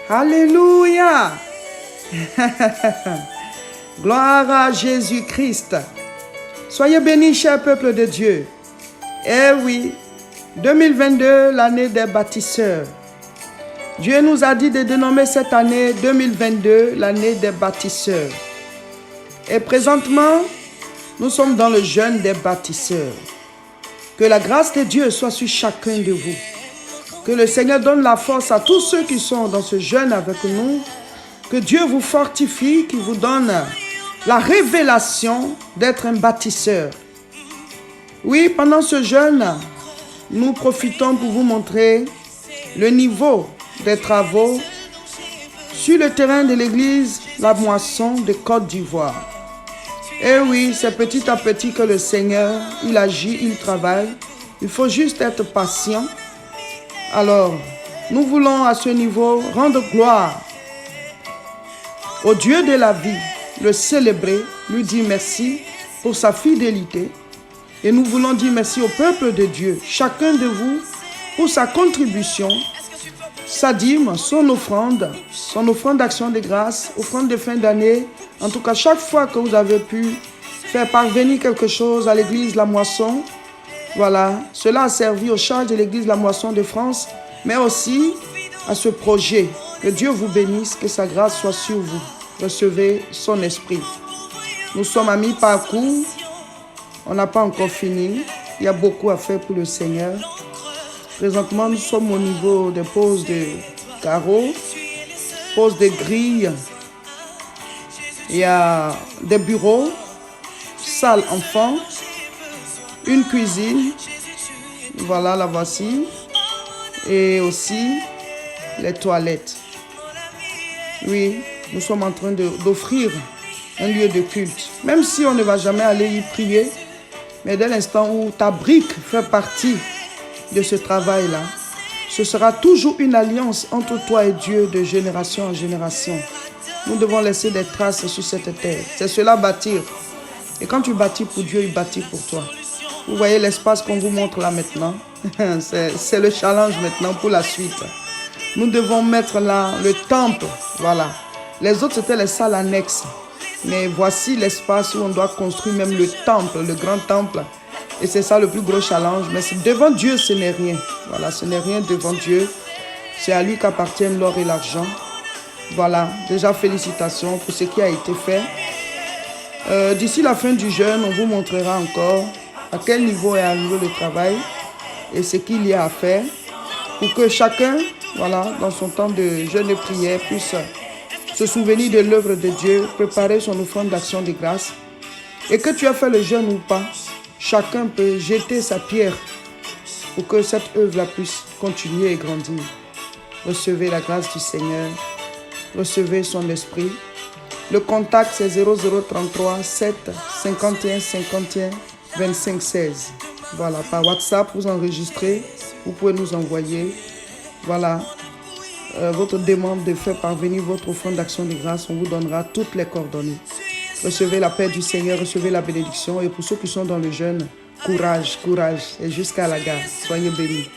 Alléluia. Gloire à Jésus-Christ. Soyez bénis, cher peuple de Dieu. Eh oui, 2022, l'année des bâtisseurs. Dieu nous a dit de dénommer cette année 2022 l'année des bâtisseurs. Et présentement, nous sommes dans le jeûne des bâtisseurs. Que la grâce de Dieu soit sur chacun de vous. Que le Seigneur donne la force à tous ceux qui sont dans ce jeûne avec nous. Que Dieu vous fortifie, qu'il vous donne la révélation d'être un bâtisseur. Oui, pendant ce jeûne, nous profitons pour vous montrer le niveau des travaux sur le terrain de l'église La Moisson de Côte d'Ivoire. Et oui, c'est petit à petit que le Seigneur, il agit, il travaille. Il faut juste être patient. Alors, nous voulons à ce niveau rendre gloire au Dieu de la vie, le célébrer, lui dire merci pour sa fidélité. Et nous voulons dire merci au peuple de Dieu, chacun de vous, pour sa contribution, sa dîme, son offrande d'action de grâce, offrande de fin d'année. En tout cas, chaque fois que vous avez pu faire parvenir quelque chose à l'église La Moisson, voilà, cela a servi aux charges de l'église La Moisson de France, mais aussi à ce projet. Que Dieu vous bénisse, que sa grâce soit sur vous. Recevez son esprit. Nous sommes à mi-parcours. On n'a pas encore fini. Il y a beaucoup à faire pour le Seigneur. Présentement, nous sommes au niveau des poses de carreaux, poses de grilles. Il y a des bureaux, salle enfant, une cuisine. Voilà, la voici. Et aussi les toilettes. Oui, nous sommes en train d'offrir un lieu de culte. Même si on ne va jamais aller y prier, mais dès l'instant où ta brique fait partie de ce travail-là, ce sera toujours une alliance entre toi et Dieu de génération en génération. Nous devons laisser des traces sur cette terre. C'est cela bâtir. Et quand tu bâtis pour Dieu, il bâtit pour toi. Vous voyez l'espace qu'on vous montre là maintenant. C'est le challenge maintenant pour la suite. Nous devons mettre là le temple. Voilà. Les autres, c'était les salles annexes. Mais voici l'espace où on doit construire même le temple, le grand temple. Et c'est ça le plus gros challenge. Mais devant Dieu, ce n'est rien. Voilà, ce n'est rien devant Dieu. C'est à lui qu'appartiennent l'or et l'argent. Voilà, déjà félicitations pour ce qui a été fait. D'ici la fin du jeûne, on vous montrera encore à quel niveau est arrivé le travail et ce qu'il y a à faire pour que chacun, voilà, dans son temps de jeûne et prière, puisse se souvenir de l'œuvre de Dieu, préparer son offrande d'action de grâce. Et que tu as fait le jeûne ou pas, chacun peut jeter sa pierre pour que cette œuvre-là puisse continuer et grandir. Recevez la grâce du Seigneur, recevez son esprit. Le contact, c'est 0033 7 51 51 25 16. Voilà, par WhatsApp, vous enregistrez, vous pouvez nous envoyer, voilà, votre demande de faire parvenir votre offrande d'action de grâce. On vous donnera toutes les coordonnées. Recevez la paix du Seigneur, recevez la bénédiction. Et pour ceux qui sont dans le jeûne, courage, courage. Et jusqu'à la gare, soyez bénis.